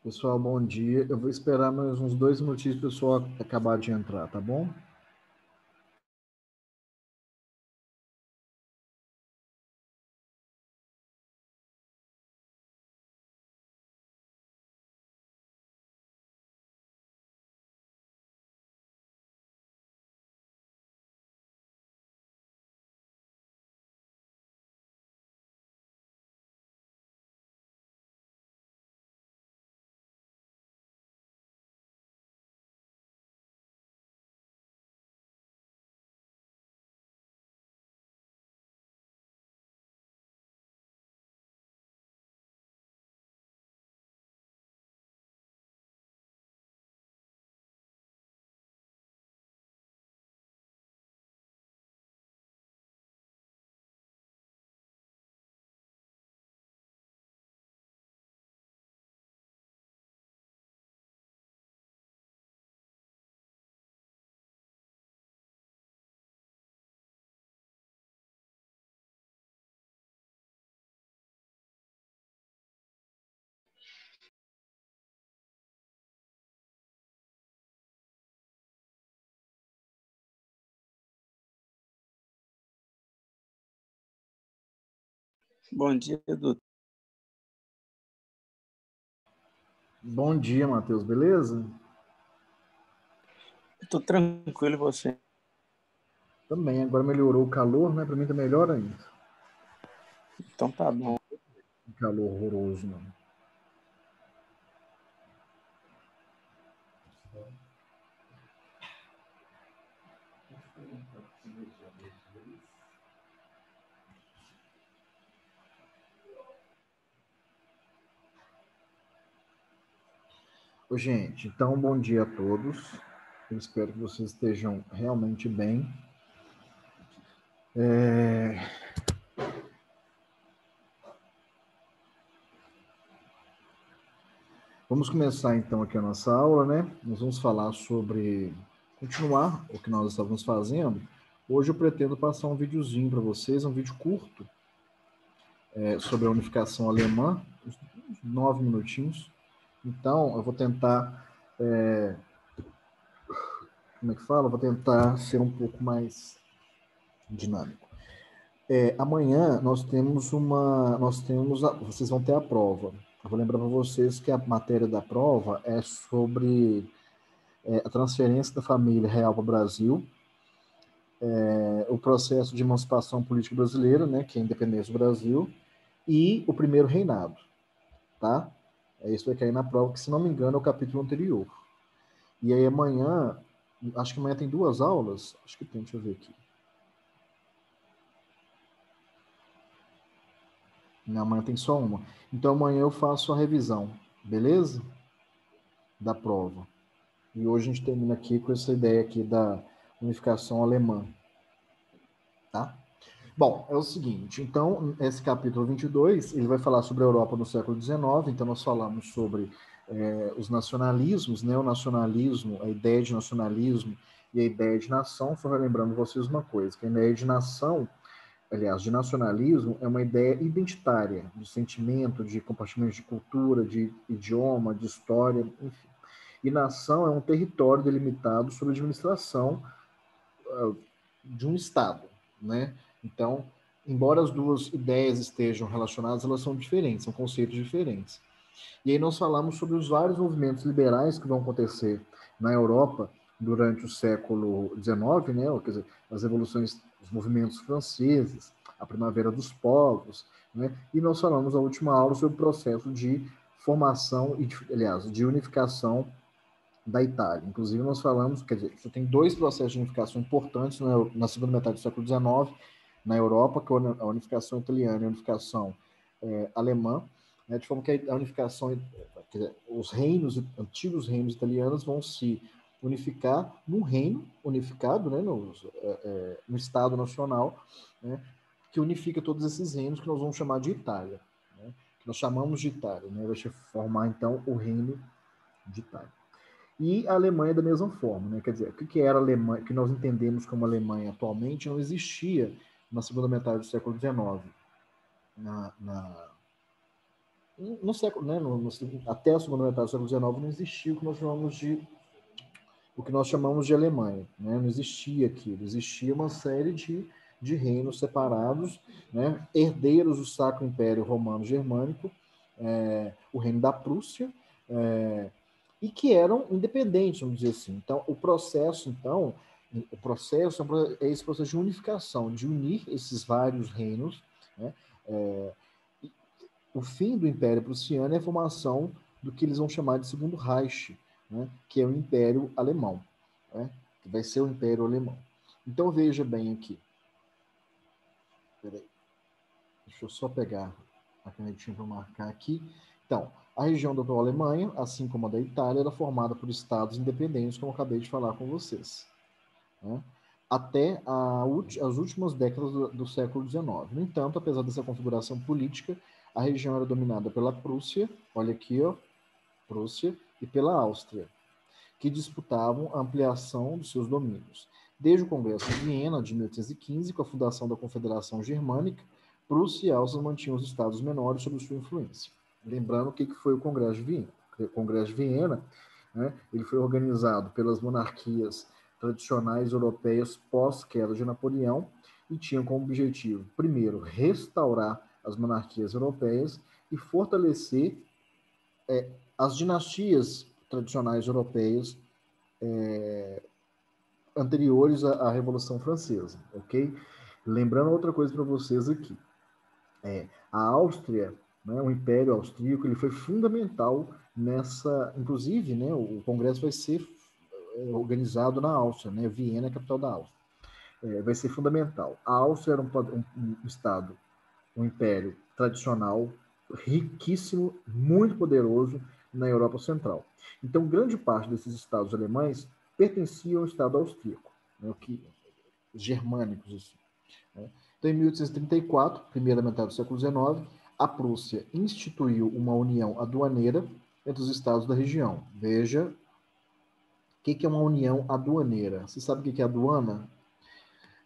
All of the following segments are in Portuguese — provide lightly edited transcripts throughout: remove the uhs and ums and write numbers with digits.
Pessoal, bom dia. Eu vou esperar mais uns 2 minutinhos para o pessoal acabar de entrar, tá bom? Bom dia, doutor. Bom dia, Matheus, beleza? Estou tranquilo, e você? Também, agora melhorou o calor, né? Para mim tá melhor ainda. Então tá bom. Um calor horroroso, mano. Ô, gente, então bom dia a todos. Eu espero que vocês estejam realmente bem. Vamos começar então aqui a nossa aula, né? Nós vamos falar sobre continuar o que nós estávamos fazendo. Hoje eu pretendo passar um videozinho para vocês, um vídeo curto, sobre a unificação alemã, uns 9 minutinhos. Então, eu vou tentar, como é que fala? Eu vou tentar ser um pouco mais dinâmico. Amanhã vocês vão ter a prova. Eu vou lembrar para vocês que a matéria da prova é sobre a transferência da família real para o Brasil, o processo de emancipação política brasileira, né, que é a independência do Brasil, e o primeiro reinado, tá? Isso vai cair na prova, que se não me engano é o capítulo anterior. E aí amanhã, acho que amanhã tem 2 aulas, acho que tem, deixa eu ver aqui. Não, amanhã tem só uma. Então amanhã eu faço a revisão, beleza? Da prova. E hoje a gente termina aqui com essa ideia aqui da unificação alemã, tá? Bom, é o seguinte, então, esse capítulo 22, ele vai falar sobre a Europa no século XIX, então nós falamos sobre os nacionalismos, né, o nacionalismo, a ideia de nacionalismo e a ideia de nação. Só lembrando vocês uma coisa, que a ideia de nação, aliás, de nacionalismo, é uma ideia identitária, de sentimento, de compartimento de cultura, de idioma, de história, enfim. E nação é um território delimitado sob administração de um Estado, né? Então, embora as duas ideias estejam relacionadas, elas são diferentes, são conceitos diferentes. E aí nós falamos sobre os vários movimentos liberais que vão acontecer na Europa durante o século XIX, né? Quer dizer, as revoluções, os movimentos franceses, a primavera dos povos, né? E nós falamos na última aula sobre o processo de formação e, aliás, de unificação da Itália. Inclusive, nós falamos, quer dizer, você tem 2 processos de unificação importantes na segunda metade do século XIX na Europa, que é a unificação italiana e a unificação alemã, né, de forma que a unificação, quer dizer, os antigos reinos italianos vão se unificar num reino unificado, né, no Estado Nacional, né, que unifica todos esses reinos que nós vamos chamar de Itália, né, que nós chamamos de Itália, né, vai formar então o reino de Itália. E a Alemanha da mesma forma, né? Quer dizer, o que era a Alemanha, que nós entendemos como Alemanha atualmente, não existia na segunda metade do século XIX, na no século, né, até a segunda metade do século XIX não existia o que nós chamamos de Alemanha, né? Não existia aquilo, existia uma série de reinos separados, né? Herdeiros do Sacro Império Romano Germânico, o reino da Prússia, e que eram independentes, vamos dizer assim. Então, o processo é esse processo de unificação, de unir esses vários reinos, né? O fim do Império Prussiano é a formação do que eles vão chamar de Segundo Reich, né? Que é o Império Alemão, né? Que vai ser o Império Alemão. Então, veja bem aqui. Peraí. Deixa eu só pegar a canetinha para marcar aqui. Então, a região da atual Alemanha, assim como a da Itália, era formada por estados independentes, como eu acabei de falar com vocês, né? Até as últimas décadas do século XIX. No entanto, apesar dessa configuração política, a região era dominada pela Prússia, olha aqui, ó, Prússia, e pela Áustria, que disputavam a ampliação dos seus domínios. Desde o Congresso de Viena, de 1815, com a fundação da Confederação Germânica, Prússia e Áustria mantinham os estados menores sob sua influência. Lembrando o que foi o Congresso de Viena. O Congresso de Viena, né, ele foi organizado pelas monarquias tradicionais europeias pós-queda de Napoleão e tinha como objetivo, primeiro, restaurar as monarquias europeias e fortalecer as dinastias tradicionais europeias anteriores à Revolução Francesa, ok? Lembrando outra coisa para vocês aqui. A Áustria, né, o Império Austríaco, ele foi fundamental nessa... Inclusive, né, o Congresso vai ser organizado na Áustria, né? Viena é a capital da Áustria. Vai ser fundamental. A Áustria era um estado, um império tradicional, riquíssimo, muito poderoso na Europa Central. Então, grande parte desses estados alemães pertenciam ao estado austríaco, né, os germânicos. Assim, né? Então, em 1834, primeira metade do século XIX, a Prússia instituiu uma união aduaneira entre os estados da região. Veja, o que é uma união aduaneira? Você sabe o que é aduana?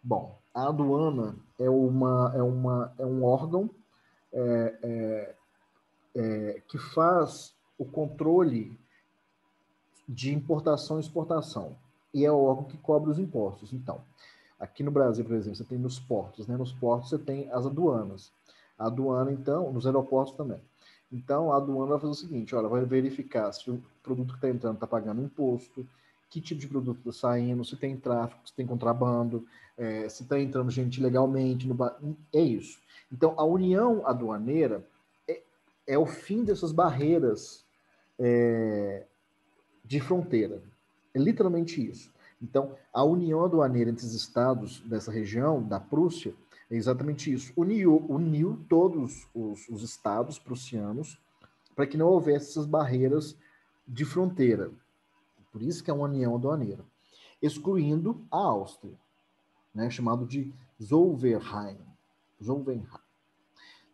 Bom, a aduana é um órgão que faz o controle de importação e exportação. E é o órgão que cobra os impostos. Então, aqui no Brasil, por exemplo, você tem nos portos, né? Nos portos você tem as aduanas. A aduana, então, nos aeroportos também. Então, a aduana vai fazer o seguinte, olha, vai verificar se o produto que está entrando está pagando imposto, que tipo de produto está saindo, se tem tráfico, se tem contrabando, se está entrando gente ilegalmente. É isso. Então, a união aduaneira é o fim dessas barreiras de fronteira. É literalmente isso. Então, a união aduaneira entre os estados dessa região, da Prússia, é exatamente isso. Uniu todos os estados prussianos para que não houvesse essas barreiras de fronteira. Por isso que é uma união aduaneira. Excluindo a Áustria, né, chamado de Zollverein.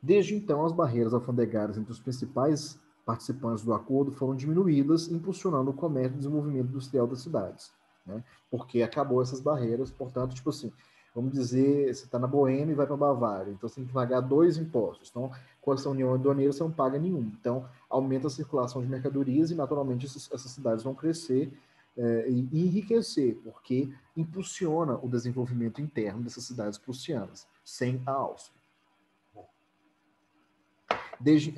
Desde então, as barreiras alfandegárias entre os principais participantes do acordo foram diminuídas, impulsionando o comércio e o desenvolvimento industrial das cidades, né? Porque acabou essas barreiras, portanto, tipo assim, vamos dizer, você está na Boêmia e vai para a Bavária, então você tem que pagar 2 impostos. Então, com essa união aduaneira, você não paga nenhum. Então, aumenta a circulação de mercadorias e, naturalmente, essas cidades vão crescer e enriquecer, porque impulsiona o desenvolvimento interno dessas cidades prussianas, sem a Áustria.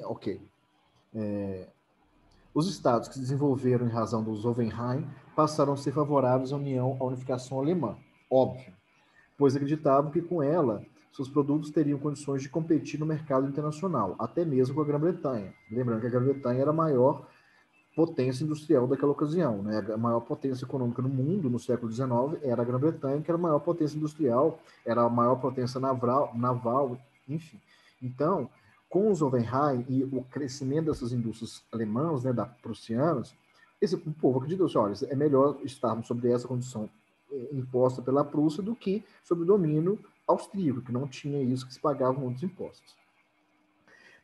Ok. Os estados que se desenvolveram em razão do Zollverein passaram a ser favoráveis à unificação alemã, óbvio, pois acreditavam que com ela seus produtos teriam condições de competir no mercado internacional, até mesmo com a Grã-Bretanha. Lembrando que a Grã-Bretanha era a maior potência industrial daquela ocasião, né? A maior potência econômica no mundo no século XIX era a Grã-Bretanha, que era a maior potência industrial, era a maior potência naval, enfim. Então, com o Zollverein e o crescimento dessas indústrias alemãs, né, da prussianas, o povo acreditou assim, olha, é melhor estarmos sobre essa condição imposta pela Prússia do que sob o domínio austríaco, que não tinha isso, que se pagavam muitos impostos.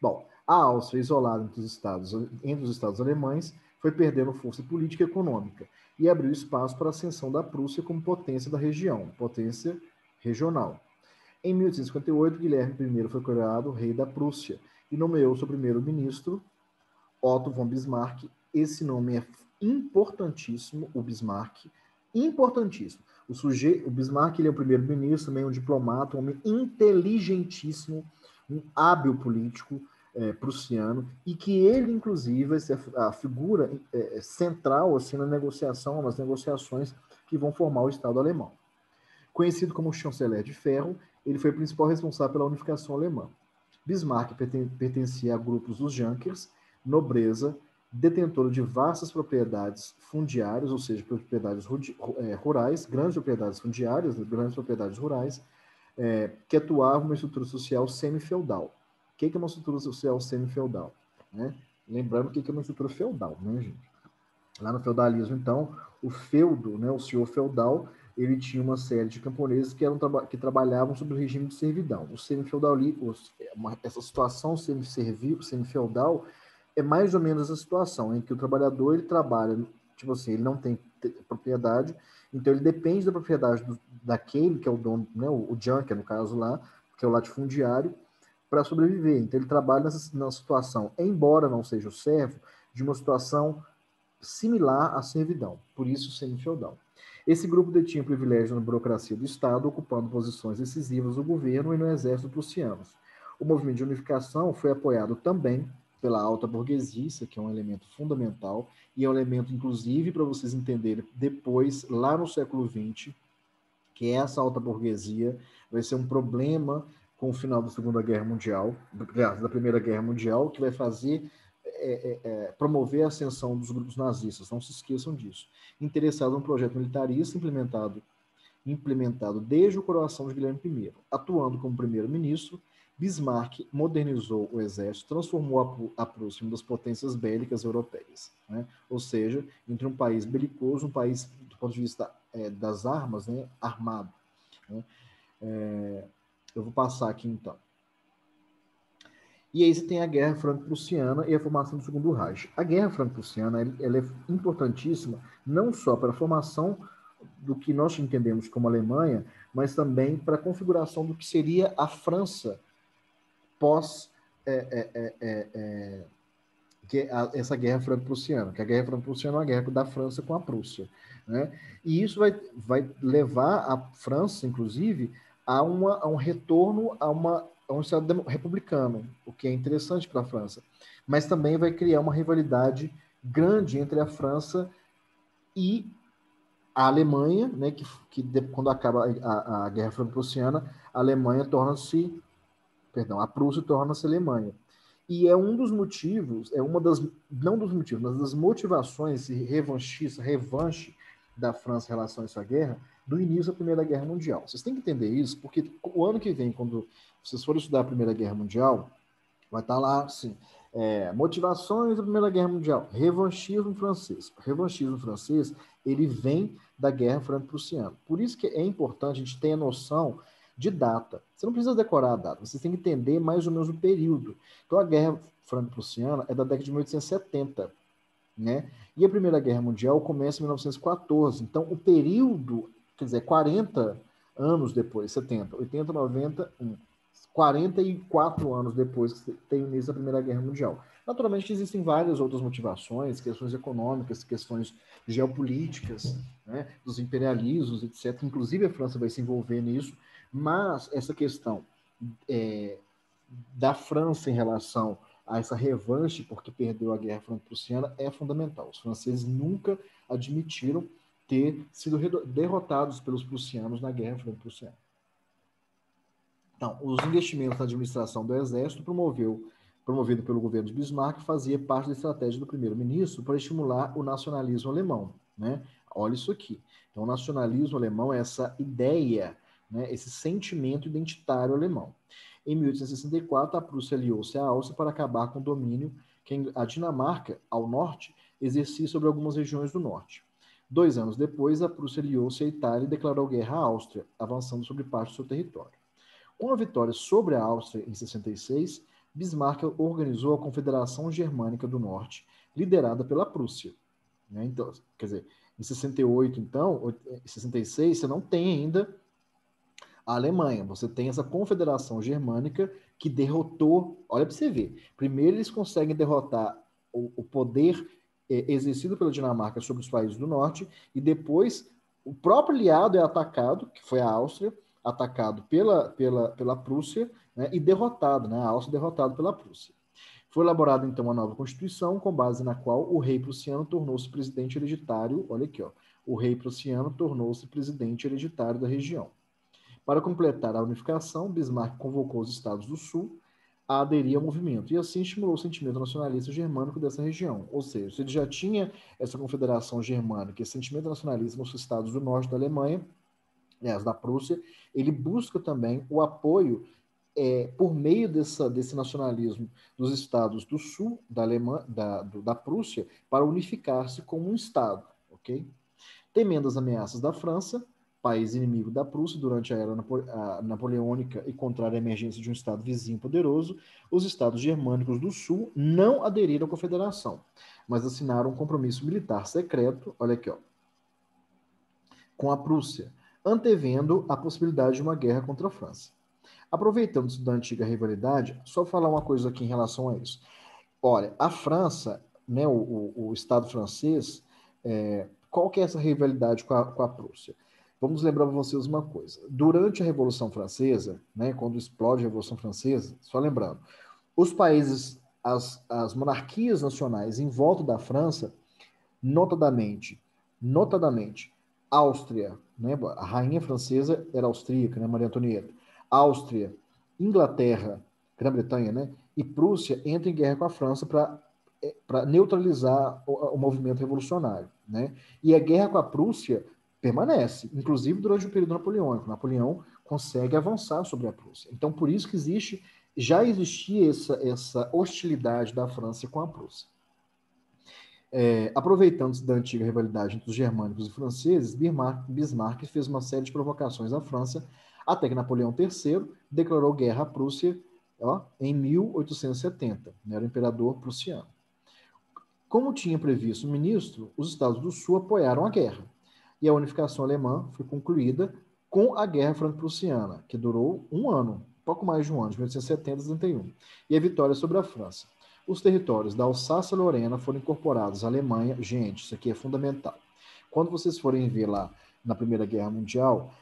Bom, a Áustria, isolada entre os estados alemães, foi perdendo força política e econômica e abriu espaço para a ascensão da Prússia como potência da região, potência regional. Em 1858, Guilherme I foi coroado rei da Prússia e nomeou seu primeiro-ministro, Otto von Bismarck. Esse nome é importantíssimo, o Bismarck, importantíssimo. O Bismarck, ele é o primeiro-ministro, também um diplomata, um homem inteligentíssimo, um hábil político prussiano, e que ele, inclusive, vai ser a figura central assim, nas negociações que vão formar o Estado alemão. Conhecido como chanceler de ferro, ele foi o principal responsável pela unificação alemã. Bismarck pertencia a grupos dos Junkers, nobreza, detentor de vastas propriedades fundiárias, ou seja, propriedades rurais, grandes propriedades fundiárias, grandes propriedades rurais, que atuavam numa estrutura social semi-feudal. O que é uma estrutura social semi-feudal? Né? Lembrando o que é uma estrutura feudal, né, gente? Lá no feudalismo, então, o feudo, né, o senhor feudal, ele tinha uma série de camponeses que trabalhavam sob o regime de servidão. O semi-feudalismo, essa situação semi-feudal é mais ou menos a situação em que o trabalhador ele trabalha, tipo assim, ele não tem propriedade, então ele depende da propriedade daquele que é o dono, né, o junker, no caso lá, que é o latifundiário, para sobreviver. Então ele trabalha nessa situação, embora não seja o servo, de uma situação similar à servidão, por isso semi-feudal. Esse grupo detinha privilégio na burocracia do Estado, ocupando posições decisivas no governo e no exército prussianos. O movimento de unificação foi apoiado também pela alta burguesia, isso aqui é um elemento fundamental, e é um elemento, inclusive, para vocês entenderem depois, lá no século XX, que essa alta burguesia vai ser um problema com o final da Segunda Guerra Mundial, da Primeira Guerra Mundial, que vai fazer promover a ascensão dos grupos nazistas, não se esqueçam disso. Interessado num projeto militarista implementado desde o coroação de Guilherme I. Atuando como primeiro-ministro, Bismarck modernizou o exército, transformou a Prússia em uma das potências bélicas europeias. Né? Ou seja, entre um país belicoso, um país, do ponto de vista das armas, né, armado. Né? Eu vou passar aqui, então. E aí você tem a Guerra Franco-Prussiana e a formação do Segundo Reich. A Guerra Franco-Prussiana ela é importantíssima não só para a formação do que nós entendemos como Alemanha, mas também para a configuração do que seria a França pós essa Guerra Franco-Prussiana, que a Guerra Franco-Prussiana é uma guerra da França com a Prússia. Né? E isso vai levar a França, inclusive, a um retorno a um Estado republicano, o que é interessante para a França. Mas também vai criar uma rivalidade grande entre a França e a Alemanha, né, quando acaba a Guerra Franco-Prussiana, a Prússia torna-se Alemanha. E é um dos motivos, não dos motivos, mas das motivações revanche da França em relação a essa guerra, do início da Primeira Guerra Mundial. Vocês têm que entender isso, porque o ano que vem, quando vocês forem estudar a Primeira Guerra Mundial, vai estar lá, assim, motivações da Primeira Guerra Mundial, revanchismo francês. O revanchismo francês, ele vem da Guerra Franco-Prussiana. Por isso que é importante a gente ter a noção de data. Você não precisa decorar a data, você tem que entender mais ou menos o período. Então, a Guerra Franco-Prussiana é da década de 1870, né? E a Primeira Guerra Mundial começa em 1914. Então, o período, quer dizer, 40 anos depois, 70, 80, 90, 44 anos depois que tem o início da Primeira Guerra Mundial. Naturalmente, existem várias outras motivações, questões econômicas, questões geopolíticas, né, dos imperialismos, etc. Inclusive, a França vai se envolver nisso, mas essa questão da França em relação a essa revanche, porque perdeu a Guerra Franco-Prussiana, é fundamental. Os franceses nunca admitiram ter sido derrotados pelos prussianos na Guerra Franco-Prussiana. Então, os investimentos na administração do Exército, promovido pelo governo de Bismarck, fazia parte da estratégia do primeiro-ministro para estimular o nacionalismo alemão. Né? Olha isso aqui. Então, o nacionalismo alemão é essa ideia, né, esse sentimento identitário alemão. Em 1864, a Prússia aliou-se à Áustria para acabar com o domínio que a Dinamarca, ao norte, exercia sobre algumas regiões do norte. 2 anos depois, a Prússia aliou-se à Itália e declarou guerra à Áustria, avançando sobre parte do seu território. Com a vitória sobre a Áustria em 66, Bismarck organizou a Confederação Germânica do Norte, liderada pela Prússia. Né? Então, quer dizer, em 68, então, em 66, você não tem ainda a Alemanha, você tem essa Confederação Germânica que derrotou, olha para você ver, primeiro eles conseguem derrotar o poder exercido pela Dinamarca sobre os países do norte, e depois o próprio aliado é atacado, que foi a Áustria, atacado pela Prússia, né, e derrotado, né, a Áustria derrotada pela Prússia. Foi elaborada, então, uma nova Constituição, com base na qual o rei prussiano tornou-se presidente hereditário, olha aqui, ó, o rei prussiano tornou-se presidente hereditário da região. Para completar a unificação, Bismarck convocou os estados do Sul a aderir ao movimento, e assim estimulou o sentimento nacionalista germânico dessa região. Ou seja, se ele já tinha essa confederação germânica, esse sentimento nacionalista nos estados do norte da Alemanha, aliás, da Prússia, ele busca também o apoio por meio desse nacionalismo dos estados do sul da Prússia para unificar-se como um estado, ok? Temendo as ameaças da França, país inimigo da Prússia durante a era napoleônica e contrário à emergência de um estado vizinho poderoso, os estados germânicos do sul não aderiram à confederação, mas assinaram um compromisso militar secreto, olha aqui, ó, com a Prússia, antevendo a possibilidade de uma guerra contra a França. Aproveitando-se da antiga rivalidade, só falar uma coisa aqui em relação a isso. Olha, a França, né, o Estado francês, qual que é essa rivalidade com a Prússia? Vamos lembrar para vocês uma coisa. Durante a Revolução Francesa, né, quando explode a Revolução Francesa, só lembrando, os países, as monarquias nacionais em volta da França, notadamente, Áustria, né, a rainha francesa era austríaca, né, Maria Antonieta, Áustria, Inglaterra, Grã-Bretanha, né, e Prússia entram em guerra com a França para neutralizar o movimento revolucionário, né? E a guerra com a Prússia permanece, inclusive durante o período napoleônico. Napoleão consegue avançar sobre a Prússia. Então, por isso que já existia essa hostilidade da França com a Prússia. Aproveitando-se da antiga rivalidade entre os germânicos e franceses, Bismarck fez uma série de provocações à França, até que Napoleão III declarou guerra à Prússia, em 1870, né, era o imperador prussiano. Como tinha previsto o ministro, os estados do Sul apoiaram a guerra, e a unificação alemã foi concluída com a Guerra Franco-Prussiana, que durou um ano, pouco mais de um ano, de 1870 a 1871, e a vitória sobre a França. Os territórios da Alsácia-Lorena foram incorporados à Alemanha. Gente, isso aqui é fundamental. Quando vocês forem ver lá na Primeira Guerra Mundial,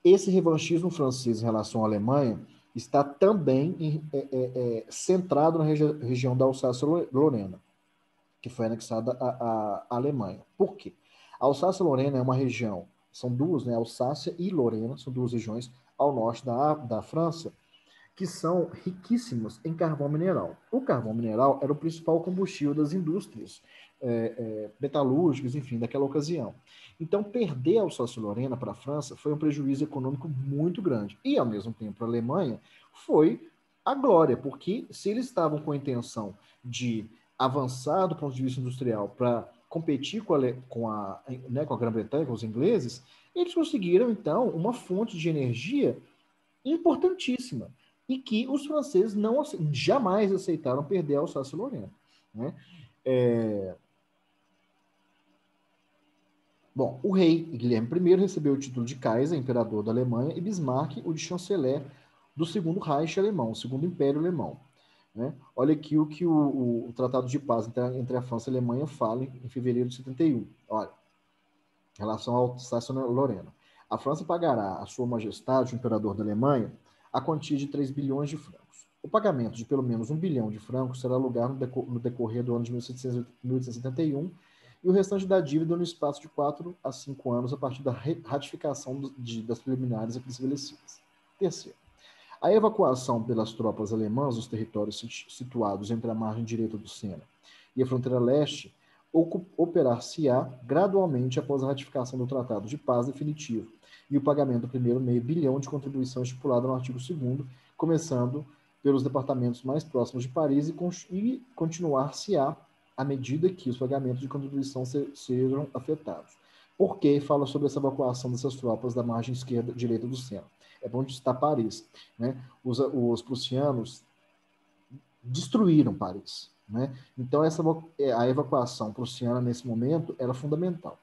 esse revanchismo francês em relação à Alemanha está também centrado na região da Alsácia-Lorena, que foi anexada à Alemanha. Por quê? A Alsácia-Lorena é uma região, são duas, né? Alsácia e Lorena, são duas regiões ao norte da França, que são riquíssimas em carvão mineral. O carvão mineral era o principal combustível das indústrias metalúrgicas, enfim, daquela ocasião. Então, perder a Alsácia-Lorena para a França foi um prejuízo econômico muito grande. E, ao mesmo tempo, a Alemanha foi a glória, porque se eles estavam com a intenção de avançar do ponto de vista industrial para competir com a Grã-Bretanha, com os ingleses, eles conseguiram, então, uma fonte de energia importantíssima e que os franceses jamais aceitaram perder a Alsácia-Lorena, né? Bom, o rei Guilherme I recebeu o título de Kaiser, imperador da Alemanha, e Bismarck o de chanceler do Segundo Reich alemão, o Segundo Império Alemão. Né? Olha aqui o que o Tratado de Paz entre a França e a Alemanha fala em fevereiro de 71. Olha, em relação ao Alsácia-Lorena. A França pagará a sua majestade, o imperador da Alemanha, a quantia de 3 bilhões de francos. O pagamento de pelo menos 1 bilhão de francos será lugar no decorrer do ano de 1871 e o restante da dívida no espaço de 4 a 5 anos a partir da ratificação das preliminares aqui estabelecidas. Terceiro, a evacuação pelas tropas alemãs dos territórios situados entre a margem direita do Sena e a fronteira leste operar-se-á gradualmente após a ratificação do Tratado de Paz definitivo e o pagamento do primeiro meio bilhão de contribuição estipulada no artigo 2º, começando pelos departamentos mais próximos de Paris e continuar-se-á à medida que os pagamentos de contribuição sejam afetados. Por que fala sobre essa evacuação dessas tropas da margem direita do Sena? É bom citar Paris, né? Os prussianos destruíram Paris, né? Então, a evacuação prussiana, nesse momento, era fundamental.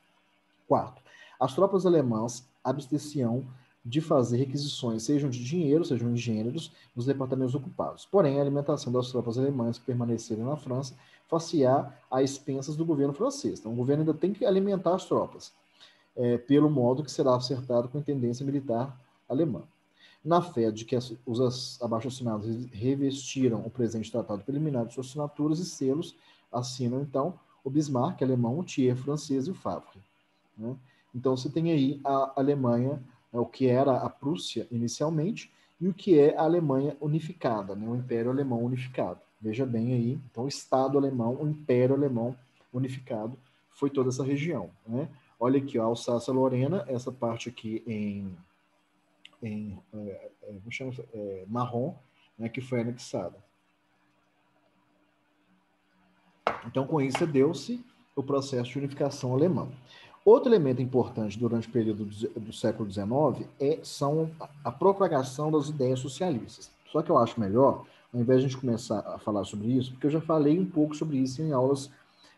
Quarto, as tropas alemãs absteciam de fazer requisições, sejam de dinheiro, sejam de gêneros, nos departamentos ocupados. Porém, a alimentação das tropas alemãs que permaneceram na França fazia a expensas do governo francês. Então, o governo ainda tem que alimentar as tropas, pelo modo que será acertado com a intendência militar alemã. Na fé de que os abaixo-assinados revestiram o presente tratado preliminar de suas assinaturas e selos, assinam, então, o Bismarck, alemão, o Thiers, francês e o Favre. Né? Então, você tem aí a Alemanha, o que era a Prússia inicialmente, e o que é a Alemanha unificada, né? O Império Alemão unificado. Veja bem aí, então, o Estado alemão, o Império Alemão unificado, foi toda essa região. Né? Olha aqui, ó, a Alsácia-Lorena, essa parte aqui em marrom, né, que foi anexada. Então, com isso, deu-se o processo de unificação alemã. Outro elemento importante durante o período do século XIX são a propagação das ideias socialistas. Só que eu acho melhor, ao invés de a gente começar a falar sobre isso, porque eu já falei um pouco sobre isso em aulas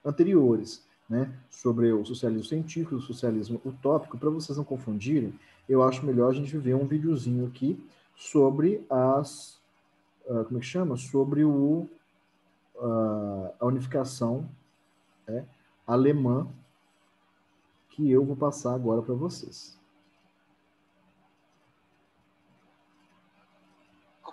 anteriores, né, sobre o socialismo científico, o socialismo utópico. Para vocês não confundirem, eu acho melhor a gente ver um videozinho aqui sobre como é que chama? Sobre a unificação alemã, que eu vou passar agora para vocês.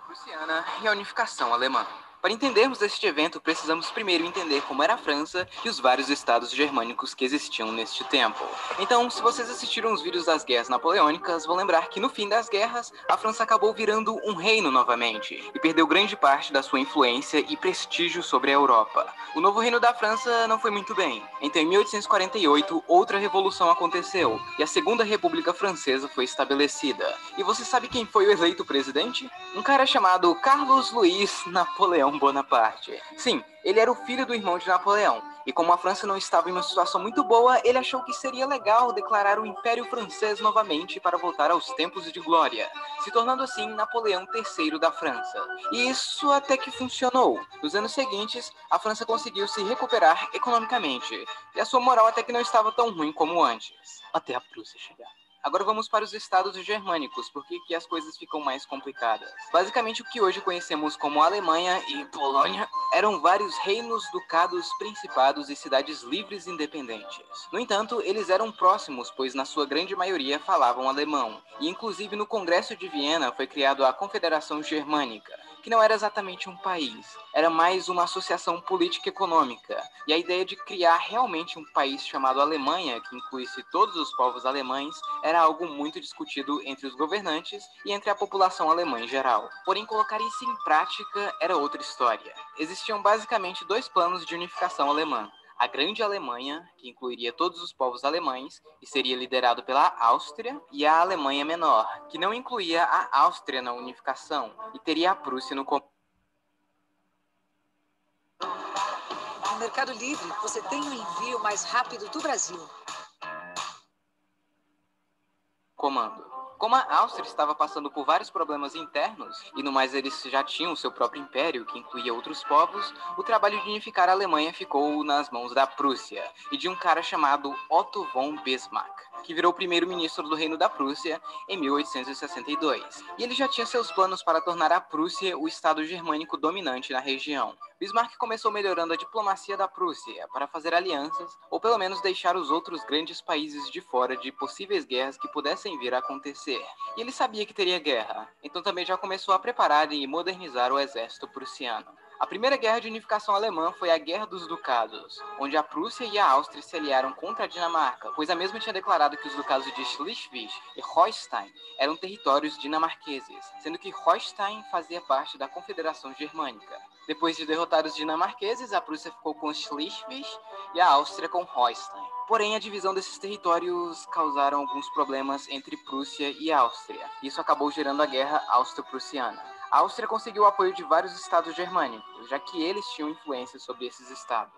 Prussiana e a unificação alemã. Para entendermos este evento, precisamos primeiro entender como era a França e os vários estados germânicos que existiam neste tempo. Então, se vocês assistiram os vídeos das guerras napoleônicas, vão lembrar que no fim das guerras, a França acabou virando um reino novamente e perdeu grande parte da sua influência e prestígio sobre a Europa. O novo reino da França não foi muito bem. Então, em 1848, outra revolução aconteceu e a Segunda República Francesa foi estabelecida. E você sabe quem foi o eleito presidente? Um cara chamado Carlos Luiz Napoleão Bonaparte. Sim, ele era o filho do irmão de Napoleão. E como a França não estava em uma situação muito boa, ele achou que seria legal declarar o Império Francês novamente para voltar aos tempos de glória, se tornando assim Napoleão III da França. E isso até que funcionou. Nos anos seguintes, a França conseguiu se recuperar economicamente, e a sua moral até que não estava tão ruim como antes, até a Prússia chegar. Agora vamos para os estados germânicos, porque aqui as coisas ficam mais complicadas. Basicamente, o que hoje conhecemos como Alemanha e Polônia eram vários reinos, ducados, principados e cidades livres e independentes. No entanto, eles eram próximos, pois na sua grande maioria falavam alemão. E inclusive no Congresso de Viena foi criado a Confederação Germânica, que não era exatamente um país, era mais uma associação política e econômica. E a ideia de criar realmente um país chamado Alemanha, que incluísse todos os povos alemães, era algo muito discutido entre os governantes e entre a população alemã em geral. Porém, colocar isso em prática era outra história. Existiam basicamente dois planos de unificação alemã. A Grande Alemanha, que incluiria todos os povos alemães e seria liderado pela Áustria, e a Alemanha Menor, que não incluía a Áustria na unificação e teria a Prússia no No Mercado Livre, você tem o envio mais rápido do Brasil. comando. Como a Áustria estava passando por vários problemas internos, e no mais eles já tinham seu próprio império, que incluía outros povos, o trabalho de unificar a Alemanha ficou nas mãos da Prússia, e de um cara chamado Otto von Bismarck, que virou primeiro-ministro do Reino da Prússia em 1862. E ele já tinha seus planos para tornar a Prússia o estado germânico dominante na região. Bismarck começou melhorando a diplomacia da Prússia para fazer alianças, ou pelo menos deixar os outros grandes países de fora de possíveis guerras que pudessem vir a acontecer. E ele sabia que teria guerra, então também já começou a preparar e modernizar o exército prussiano. A primeira guerra de unificação alemã foi a Guerra dos Ducados, onde a Prússia e a Áustria se aliaram contra a Dinamarca, pois a mesma tinha declarado que os ducados de Schleswig e Holstein eram territórios dinamarqueses, sendo que Holstein fazia parte da Confederação Germânica. Depois de derrotar os dinamarqueses, a Prússia ficou com Schleswig e a Áustria com Holstein. Porém, a divisão desses territórios causaram alguns problemas entre Prússia e Áustria. Isso acabou gerando a Guerra Austro-Prussiana. A Áustria conseguiu o apoio de vários estados germânicos, já que eles tinham influência sobre esses estados.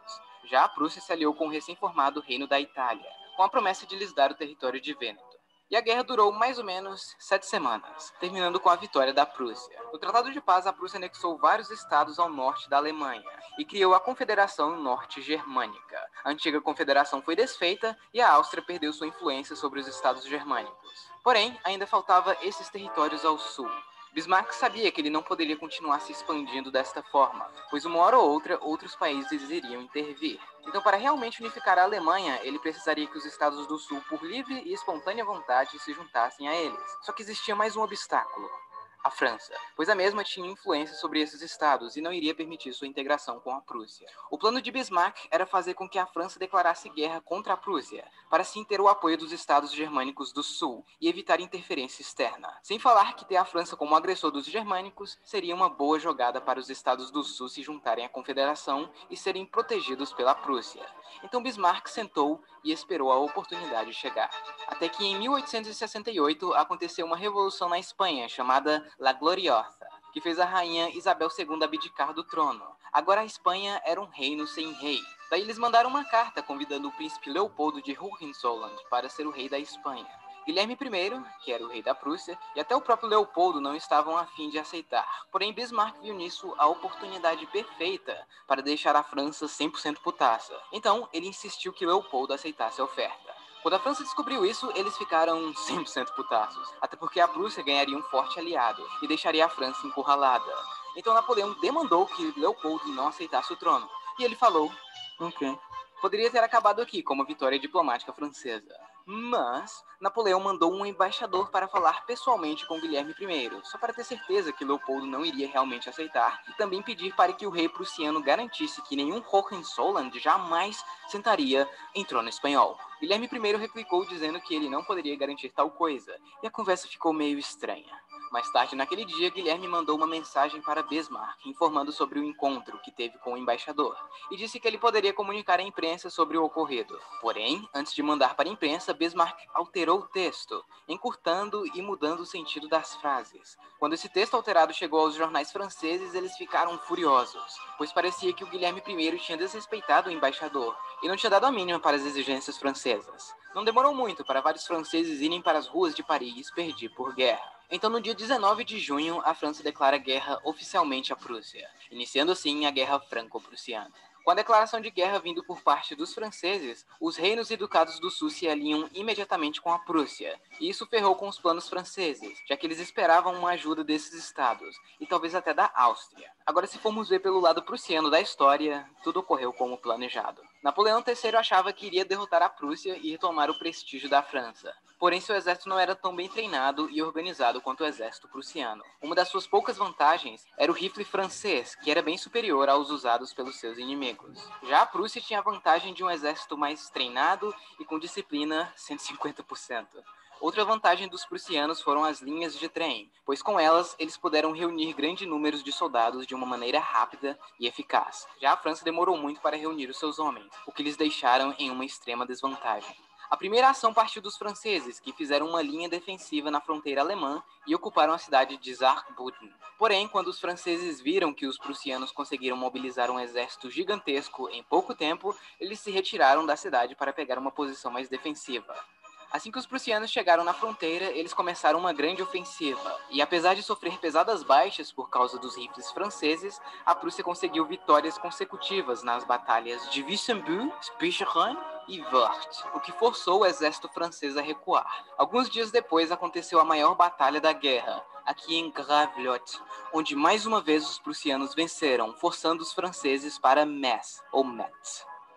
Já a Prússia se aliou com o recém-formado Reino da Itália, com a promessa de lhes dar o território de Vêneto. E a guerra durou mais ou menos 7 semanas, terminando com a vitória da Prússia. No Tratado de Paz, a Prússia anexou vários estados ao norte da Alemanha e criou a Confederação Norte Germânica. A antiga confederação foi desfeita e a Áustria perdeu sua influência sobre os estados germânicos. Porém, ainda faltava esses territórios ao sul. Bismarck sabia que ele não poderia continuar se expandindo desta forma, pois uma hora ou outra, outros países iriam intervir. Então, para realmente unificar a Alemanha, ele precisaria que os estados do sul, por livre e espontânea vontade, se juntassem a eles. Só que existia mais um obstáculo: a França, pois a mesma tinha influência sobre esses estados e não iria permitir sua integração com a Prússia. O plano de Bismarck era fazer com que a França declarasse guerra contra a Prússia, para assim ter o apoio dos estados germânicos do sul e evitar interferência externa. Sem falar que ter a França como agressor dos germânicos seria uma boa jogada para os estados do sul se juntarem à confederação e serem protegidos pela Prússia. Então Bismarck sentou e esperou a oportunidade chegar. Até que em 1868 aconteceu uma revolução na Espanha chamada La Gloriosa, que fez a rainha Isabel II abdicar do trono. Agora a Espanha era um reino sem rei. Daí eles mandaram uma carta convidando o príncipe Leopoldo de Hohenzollern para ser o rei da Espanha. Guilherme I, que era o rei da Prússia, e até o próprio Leopoldo não estavam a fim de aceitar. Porém, Bismarck viu nisso a oportunidade perfeita para deixar a França 100% putaça. Então, ele insistiu que Leopoldo aceitasse a oferta. Quando a França descobriu isso, eles ficaram 100% putaços, até porque a Prússia ganharia um forte aliado e deixaria a França encurralada. Então Napoleão demandou que Leopoldo não aceitasse o trono, e ele falou: ok. Poderia ter acabado aqui com uma vitória diplomática francesa. Mas Napoleão mandou um embaixador para falar pessoalmente com Guilherme I, só para ter certeza que Leopoldo não iria realmente aceitar, e também pedir para que o rei prussiano garantisse que nenhum Hohenzollern jamais sentaria em trono espanhol. Guilherme I replicou dizendo que ele não poderia garantir tal coisa, e a conversa ficou meio estranha. Mais tarde naquele dia, Guilherme mandou uma mensagem para Bismarck, informando sobre o encontro que teve com o embaixador, e disse que ele poderia comunicar à imprensa sobre o ocorrido. Porém, antes de mandar para a imprensa, Bismarck alterou o texto, encurtando e mudando o sentido das frases. Quando esse texto alterado chegou aos jornais franceses, eles ficaram furiosos, pois parecia que o Guilherme I tinha desrespeitado o embaixador e não tinha dado a mínima para as exigências francesas. Não demorou muito para vários franceses irem para as ruas de Paris pedir por guerra. Então, no dia 19 de junho, a França declara guerra oficialmente à Prússia, iniciando assim a Guerra Franco-Prussiana. Com a declaração de guerra vindo por parte dos franceses, os reinos e ducados do sul se alinham imediatamente com a Prússia, e isso ferrou com os planos franceses, já que eles esperavam uma ajuda desses estados, e talvez até da Áustria. Agora, se formos ver pelo lado prussiano da história, tudo ocorreu como planejado. Napoleão III achava que iria derrotar a Prússia e retomar o prestígio da França. Porém, seu exército não era tão bem treinado e organizado quanto o exército prussiano. Uma das suas poucas vantagens era o rifle francês, que era bem superior aos usados pelos seus inimigos. Já a Prússia tinha a vantagem de um exército mais treinado e com disciplina 150%. Outra vantagem dos prussianos foram as linhas de trem, pois com elas eles puderam reunir grandes números de soldados de uma maneira rápida e eficaz. Já a França demorou muito para reunir os seus homens, o que lhes deixaram em uma extrema desvantagem. A primeira ação partiu dos franceses, que fizeram uma linha defensiva na fronteira alemã e ocuparam a cidade de Saarbrücken. Porém, quando os franceses viram que os prussianos conseguiram mobilizar um exército gigantesco em pouco tempo, eles se retiraram da cidade para pegar uma posição mais defensiva. Assim que os prussianos chegaram na fronteira, eles começaram uma grande ofensiva, e apesar de sofrer pesadas baixas por causa dos rifles franceses, a Prússia conseguiu vitórias consecutivas nas batalhas de Wissembourg, Spicheren e Wörth, o que forçou o exército francês a recuar. Alguns dias depois aconteceu a maior batalha da guerra, aqui em Gravelotte, onde mais uma vez os prussianos venceram, forçando os franceses para Metz,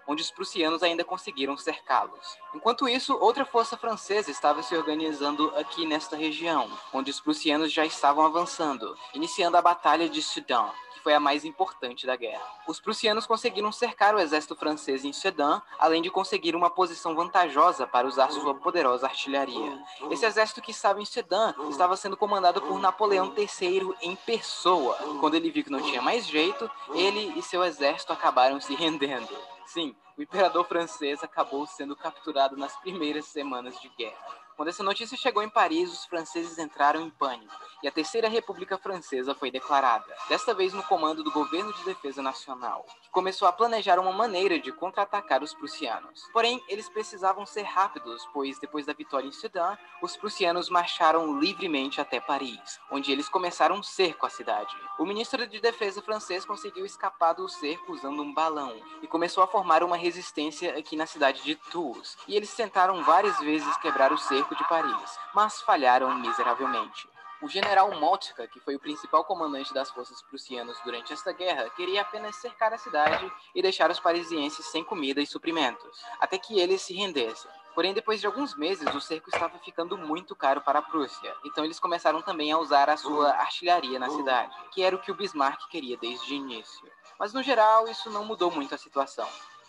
onde os prussianos ainda conseguiram cercá-los. Enquanto isso, outra força francesa estava se organizando aqui nesta região, onde os prussianos já estavam avançando, iniciando a Batalha de Sedan, que foi a mais importante da guerra. Os prussianos conseguiram cercar o exército francês em Sedan, além de conseguir uma posição vantajosa para usar sua poderosa artilharia. Esse exército que estava em Sedan estava sendo comandado por Napoleão III em pessoa. Quando ele viu que não tinha mais jeito, ele e seu exército acabaram se rendendo. Sim, o imperador francês acabou sendo capturado nas primeiras semanas de guerra. Quando essa notícia chegou em Paris, os franceses entraram em pânico e a Terceira República Francesa foi declarada, desta vez no comando do Governo de Defesa Nacional, que começou a planejar uma maneira de contra-atacar os prussianos. Porém, eles precisavam ser rápidos, pois depois da vitória em Sedan, os prussianos marcharam livremente até Paris, onde eles começaram um cerco à cidade. O ministro de Defesa francês conseguiu escapar do cerco usando um balão e começou a formar uma resistência aqui na cidade de Tours, e eles tentaram várias vezes quebrar o cerco cerco de Paris, mas falharam miseravelmente. O general Moltke, que foi o principal comandante das forças prussianas durante esta guerra, queria apenas cercar a cidade e deixar os parisienses sem comida e suprimentos, até que eles se rendessem. Porém, depois de alguns meses, o cerco estava ficando muito caro para a Prússia, então eles começaram também a usar a sua artilharia na cidade, que era o que o Bismarck queria desde o início. Mas, no geral, isso não mudou muito a situação.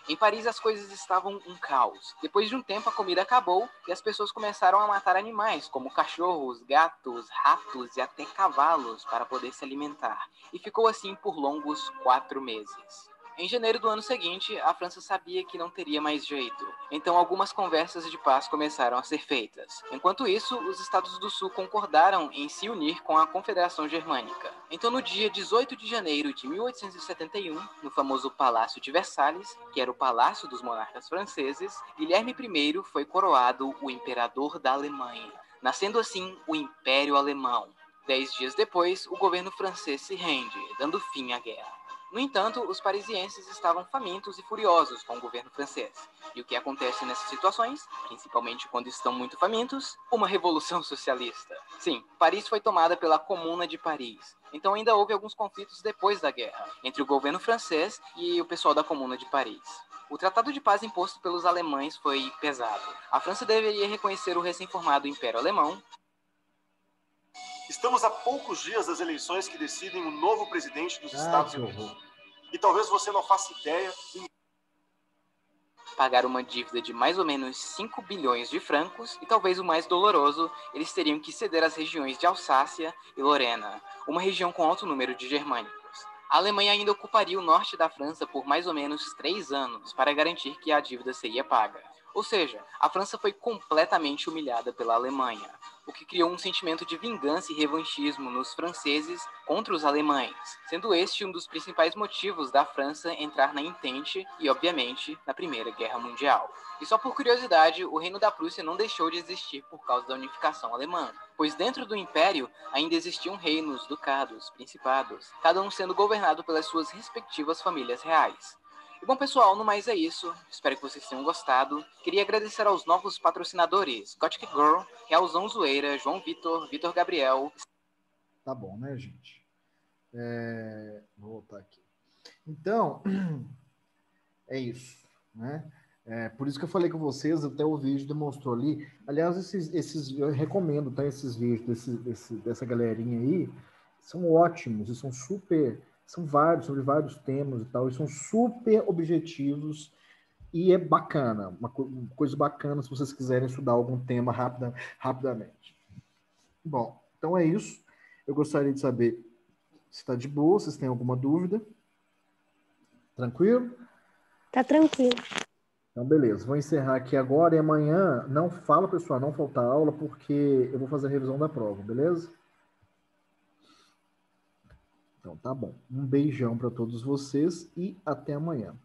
Em Paris, as coisas estavam um caos. Depois de um tempo, a comida acabou e as pessoas começaram a matar animais, como cachorros, gatos, ratos e até cavalos, para poder se alimentar. E ficou assim por longos 4 meses. Em janeiro do ano seguinte, a França sabia que não teria mais jeito, então algumas conversas de paz começaram a ser feitas. Enquanto isso, os Estados do Sul concordaram em se unir com a Confederação Germânica. Então, no dia 18 de janeiro de 1871, no famoso Palácio de Versalhes, que era o palácio dos monarcas franceses, Guilherme I foi coroado o imperador da Alemanha, nascendo assim o Império Alemão. 10 dias depois, o governo francês se rende, dando fim à guerra. No entanto, os parisienses estavam famintos e furiosos com o governo francês. E o que acontece nessas situações, principalmente quando estão muito famintos? Uma revolução socialista. Sim, Paris foi tomada pela Comuna de Paris. Então ainda houve alguns conflitos depois da guerra, entre o governo francês e o pessoal da Comuna de Paris. O tratado de paz imposto pelos alemães foi pesado. A França deveria reconhecer o recém-formado Império Alemão. Estamos a poucos dias das eleições que decidem o novo presidente dos Estados Unidos. E talvez você não faça ideia. Pagar uma dívida de mais ou menos 5 bilhões de francos e talvez o mais doloroso, eles teriam que ceder as regiões de Alsácia e Lorena, uma região com alto número de germânicos. A Alemanha ainda ocuparia o norte da França por mais ou menos 3 anos para garantir que a dívida seria paga. Ou seja, a França foi completamente humilhada pela Alemanha, o que criou um sentimento de vingança e revanchismo nos franceses contra os alemães, sendo este um dos principais motivos da França entrar na Entente e, obviamente, na Primeira Guerra Mundial. E só por curiosidade, o Reino da Prússia não deixou de existir por causa da unificação alemã, pois dentro do Império ainda existiam reinos, ducados, principados, cada um sendo governado pelas suas respectivas famílias reais. E bom, pessoal, no mais é isso. Espero que vocês tenham gostado. Queria agradecer aos novos patrocinadores: Gothic Girl, Realzão Zoeira, João Vitor, Vitor Gabriel. Tá bom, né, gente? Vou voltar aqui. Então, é isso, né? Por isso que eu falei com vocês, até o vídeo demonstrou ali. Aliás, eu recomendo, tá? Esses vídeos dessa galerinha aí são ótimos e são vários, sobre vários temas e tal, e são super objetivos e é bacana, uma coisa bacana se vocês quiserem estudar algum tema rapidamente. Bom, então é isso. Eu gostaria de saber se está de boa, se têm alguma dúvida. Tranquilo? Tá tranquilo. Então, beleza. Vou encerrar aqui agora e amanhã não fala, pessoal, não faltar aula, porque eu vou fazer a revisão da prova, beleza? Então, tá bom. Um beijão para todos vocês e até amanhã.